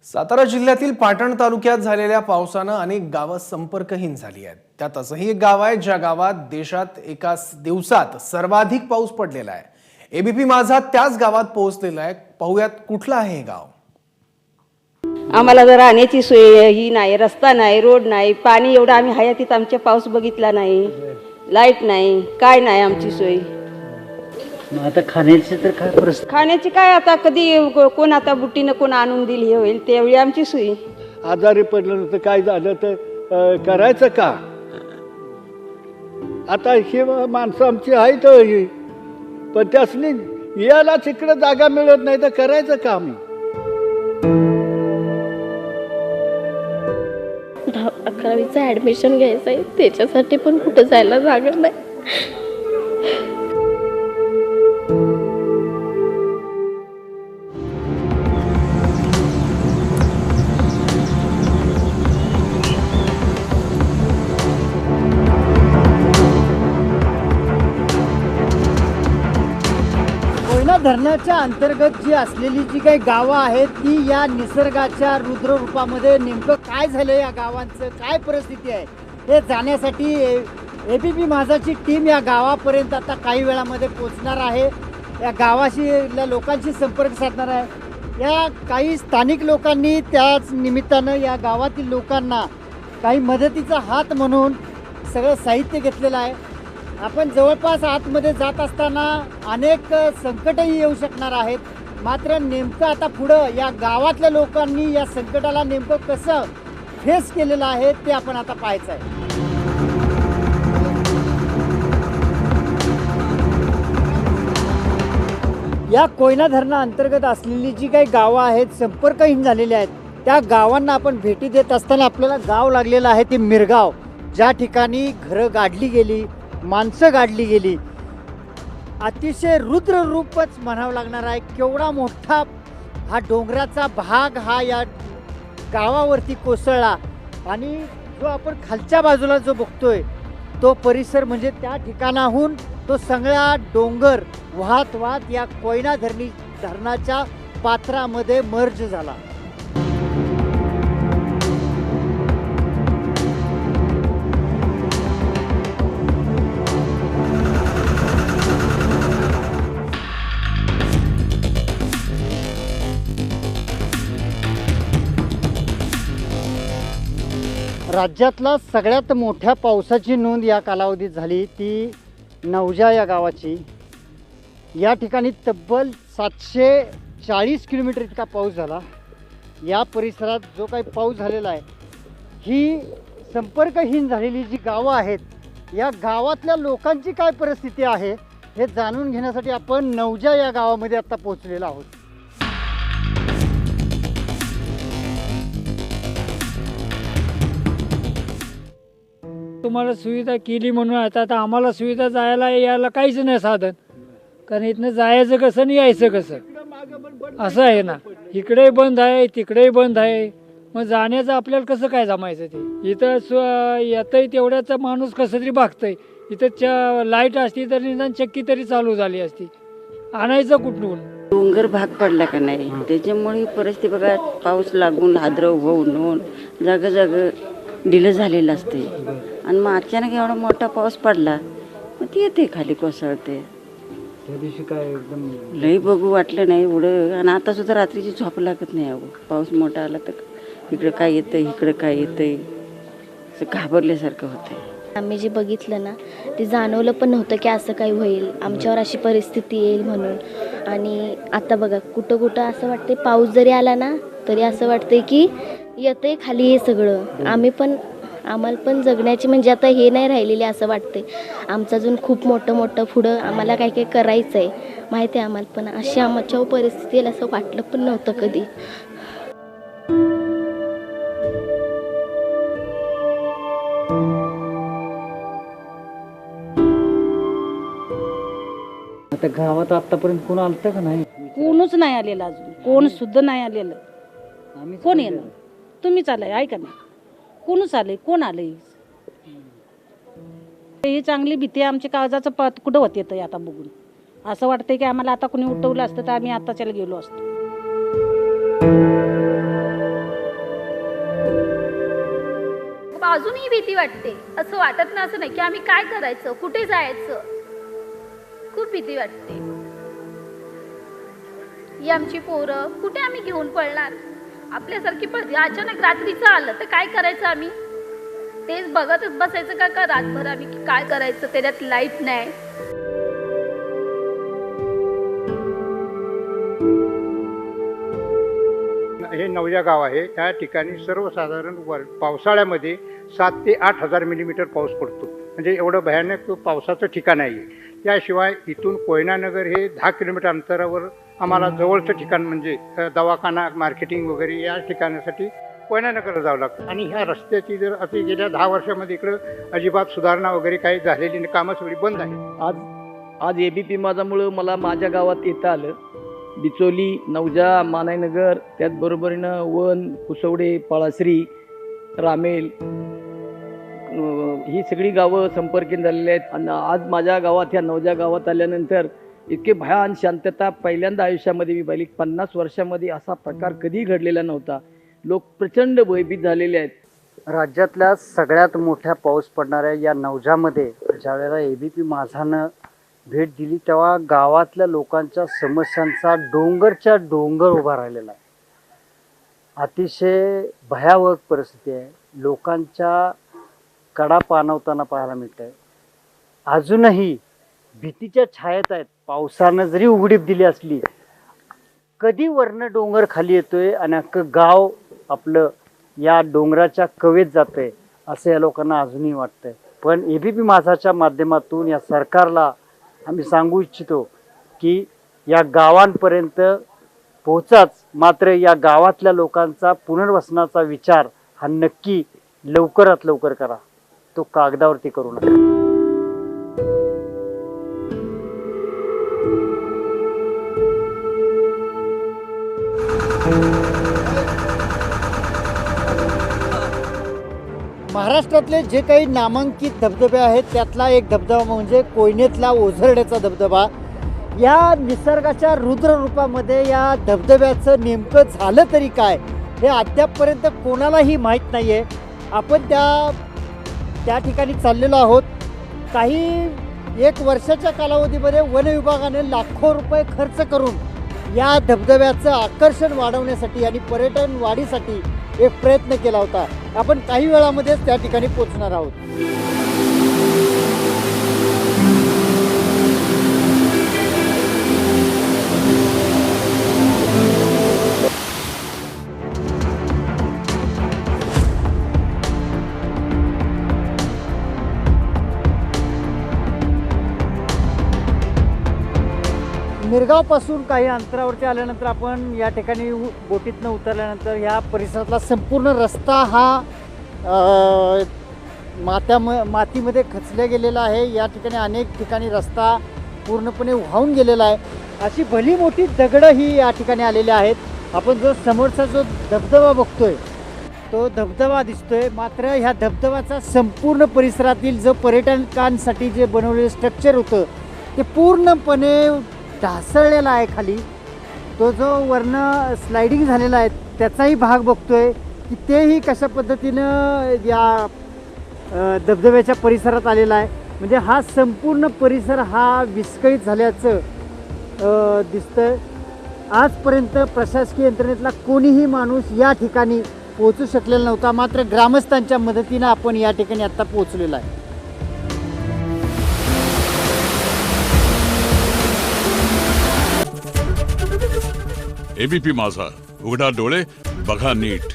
सातारा जिल्ह्यातील पाटण तालुक्यात झालेल्या पावसानं अनेक गावं संपर्कहीन झाली आहेत। त्यात असंही एक गाव आहे ज्या गावात देशात एका दिवसात सर्वाधिक पाऊस पडलेला आहे। एबीपी माझा त्याच गावात पोहोचलेला आहे। पाहूयात कुठलं आहे हे गाव। आम्हाला जर राहण्याची सोय ही नाही, रस्ता नाही, रोड नाही, पाणी एवढं आम्ही हयातीत आमच्या पाऊस बघितला नाही, लाईट नाही, काय नाही आमची सोय। आता खाण्याची तर काय परिस्थिती, खाण्याची काय आता कधी कोण आता बुट्टीनं कोण आणून दिली हे होईल त्यावेळी आमची सोय। आजारी पडलं तर काय झालं तर करायचं का? आता ही माणसं आमची आहेत पण त्यासनी याला तिकडे जागा मिळत नाही तर करायचं का आम्ही? 10-11वीचं ॲडमिशन घ्यायचं आहे, त्याच्यासाठी पण कुठं जायला जागा नाही। कोयना धरणाच्या अंतर्गत जी असलेली जी काही गावं आहेत ती या निसर्गाच्या रुद्र रूपामध्ये नेमकं काय झालं, या गावांचं काय परिस्थिती आहे हे जाण्यासाठी एबीपी माझाची टीम या गावापर्यंत आता काही वेळामध्ये पोहोचणार आहे। या गावाशी लोकांशी संपर्क साधणार आहे। या काही स्थानिक लोकांनी त्याच निमित्तानं या गावातील लोकांना काही मदतीचा हात म्हणून सगळं साहित्य घेतलेलं आहे। आपण जवळपास आतमध्ये जात असताना अनेक संकटही येऊ शकणार आहेत, मात्र नेमकं आता पुढं या गावातल्या लोकांनी या संकटाला नेमकं कसं फेस केलेलं आहे ते आपण आता पाहायचं आहे। या कोयना धरणा अंतर्गत असलेली जी काही गावं आहेत संपर्कहीन झालेली आहेत त्या गावांना आपण भेटी देत असताना आपल्याला गाव लागलेलं आहे ते मिरगाव, ज्या ठिकाणी घरं गाडली गेली, माणसं गाडली गेली। अतिशय रुद्र रूपच म्हणावं लागणार आहे। केवढा मोठा हा डोंगराचा भाग हा या गावावरती कोसळला आणि जो आपण खालच्या बाजूला जो बघतोय तो परिसर म्हणजे त्या ठिकाणाहून तो सगळा डोंगर वाहत वाहत या कोयना धरणाच्या पात्रामध्ये मर्ज झाला। राज्यातला सगळ्यात मोठ्या पावसाची नोंद या कालावधीत झाली ती नवजा या गावाची। या ठिकाणी तब्बल 740 किलोमीटर इतका पाऊस झाला। या परिसरात जो काही पाऊस झालेला आहे ही संपर्कहीन झालेली जी गावं आहेत या गावातल्या लोकांची काय परिस्थिती आहे हे जाणून घेण्यासाठी आपण नवजा या गावामध्ये आता पोहोचलेलो आहोत। तुम्हाला सुविधा केली म्हणून आता आम्हाला सुविधा जायला यायला काहीच नाही साधन, कारण इथनं जायचं कसं आणि यायचं कसं असं आहे ना। इकडेही बंद आहे तिकडेही बंद आहे, मग जाण्याचं आपल्याला कसं काय जमायचं ते। इथं येतंय तेवढ्याचा माणूस कसं तरी भागतंय, इथं लाईट असती तर निदान चक्की तरी चालू झाली असती, आणायचं कुठून। डोंगर भाग पडला का नाही त्याच्यामुळे परिस्थिती बघा, पाऊस लागून हादरव होऊन जागा जागा डिलं झालेलं असते आणि मग अचानक एवढा मोठा पाऊस पडला मग ती येते खाली कोसळते। त्या दिवशी काय एकदम लई बघू वाटलं नाही एवढं, आणि आता सुद्धा रात्रीची झोप लागत नाही। पाऊस मोठा आला तर इकडं काय येतंय इकडं काय येतंय असं घाबरल्यासारखं होतंय। आम्ही जे बघितलं ना ते जाणवलं पण नव्हतं की असं काही होईल, आमच्यावर अशी परिस्थिती येईल म्हणून। आणि आता बघा कुठं कुठं असं वाटतंय पाऊस जरी आला ना तरी असं वाटतंय की येतंय खाली हे सगळं। आम्हाला पण जगण्याची म्हणजे आता हे नाही राहिलेले असं वाटतंय। आमचं अजून खूप मोठं पुढं आम्हाला काय काय करायचं आहे माहिती आहे आम्हाला, पण अशी आमच्या परिस्थिती येईल असं वाटलं पण नव्हतं कधी। आता गावात आतापर्यंत कोण आलतं का नाही? कोणच नाही आलेलं अजून, कोण सुद्धा नाही आलेलं। कोण येणार? तुम्हीच आलाय ऐका ना, कोणच आलंय, कोण आलंय? ही चांगली भीती आमच्या काळजाचं पात कुठं होत येतं आता बघून। असं वाटतंय की आम्हाला आता कोणी उठवलं असतं तर आम्ही आताच्याला गेलो असतो। अजूनही भीती वाटते. असं वाटत नाही असं नाही की आम्ही काय करायचं, कुठे जायचं, खूप भीती वाटते. ही आमची पोरं कुठे आम्ही घेऊन पळणार. आपल्यासारखी अचानक रात्रीचं आलं तर काय करायचं आम्ही. तेच बघतच बसायचं का रातभर आम्ही की काय करायचं. त्याच्यात लाईट नाही. हे नवजा गाव आहे. त्या ठिकाणी सर्वसाधारण पावसाळ्यामध्ये 7 ते 8 हजार मिलीमीटर पाऊस पडतो. म्हणजे एवढं भयानक पावसाचं ठिकाण आहे. त्याशिवाय इथून कोयनानगर हे 10 किलोमीटर अंतरावर आम्हाला जवळचं ठिकाण म्हणजे दवाखाना, मार्केटिंग वगैरे या ठिकाणासाठी कोयनानगरला जावं लागतं. आणि ह्या रस्त्याची जर अशी गेल्या 10 वर्षामध्ये इकडं अजिबात सुधारणा वगैरे काही झालेली नाही. कामं सगळी बंद आहे. आज ABP माझामुळं मला माझ्या गावात येता आलं. बिचोली, नवजा, मानाईनगर, त्याचबरोबरीनं वन, कुसवडे, पळाश्री, रामेल ही सगळी गावं संपर्कित झालेली आहेत. आणि आज माझ्या गावात, ह्या नवजा गावात आल्यानंतर इतके भयान शांतता पहिल्यांदा आयुष्यामध्ये मी पाहिली. 50 वर्षामध्ये असा प्रकार कधी घडलेला नव्हता. लोक प्रचंड भयभीत झालेले आहेत. राज्यातल्या सगळ्यात मोठ्या पाऊस पडणाऱ्या या नवजामध्ये ज्या वेळेला ABP माझानं भेट दिली तेव्हा गावातल्या लोकांच्या समस्यांचा डोंगरच्या डोंगर उभा राहिलेला आहे. अतिशय भयावह परिस्थिती आहे. लोकांच्या कडा पाणवताना पाहायला मिळत आहे. अजूनही भीतीच्या छायेत आहेत. पावसानं जरी उघडीप दिली असली कधी वरनं डोंगर खाली येतोय आणि अख्खं गाव आपलं या डोंगराच्या कवेत जातंय असं या लोकांना अजूनही वाटतंय. पण ABP माझाच्या माध्यमातून या सरकारला आम्ही सांगू इच्छितो की या गावांपर्यंत पोहोचाच, मात्र या गावातल्या लोकांचा पुनर्वसनाचा विचार हा नक्की लवकरात लवकर करा. तो कागदावरती करू नका. महाराष्ट्रातले जे काही नामांकित धबधबे आहेत त्यातला एक धबधबा म्हणजे कोयनेतला ओझरड्याचा धबधबा. या निसर्गाच्या रुद्र रूपामध्ये या धबधब्याचं नेमकं झालं तरी काय हे अद्यापपर्यंत कोणालाही माहीत नाही आहे. आपण त्या ठिकाणी चाललेलो आहोत. काही 1 वर्षाच्या कालावधीमध्ये वन विभागाने लाखो रुपये खर्च करून या धबधब्याचं आकर्षण वाढवण्यासाठी आणि पर्यटन वाढीसाठी एक प्रयत्न केला होता. आपण काही वेळामध्येच त्या ठिकाणी पोहोचणार आहोत. मिरगावपासून काही अंतरावरती आल्यानंतर आपण या ठिकाणी बोटीतनं उतरल्यानंतर ह्या परिसरातला संपूर्ण रस्ता हा मातीमध्ये खचल्या गेलेला आहे. या ठिकाणी अनेक ठिकाणी रस्ता पूर्णपणे वाहून गेलेला आहे. अशी भली मोठी दगडं ही या ठिकाणी आलेली आहेत. आपण जो समोरचा जो धबधबा बघतोय तो धबधबा दिसतोय. मात्र ह्या धबधबाचा संपूर्ण परिसरातील जो पर्यटकांसाठी जे बनवलेलं स्ट्रक्चर होतं ते पूर्णपणे ढासळलेला आहे खाली. तो जो वरनं स्लायडिंग झालेला आहे त्याचाही भाग बघतोय की तेही कशा पद्धतीनं या धबधब्याच्या परिसरात आलेला आहे. म्हणजे हा संपूर्ण परिसर हा विस्कळीत झाल्याचं दिसतंय. आजपर्यंत प्रशासकीय यंत्रणेतला कोणीही माणूस या ठिकाणी पोहोचू शकलेला नव्हता. मात्र ग्रामस्थांच्या मदतीनं आपण या ठिकाणी आत्ता पोहोचलेलो आहे. ABP माझा, उघडा डोळे बघा नीट.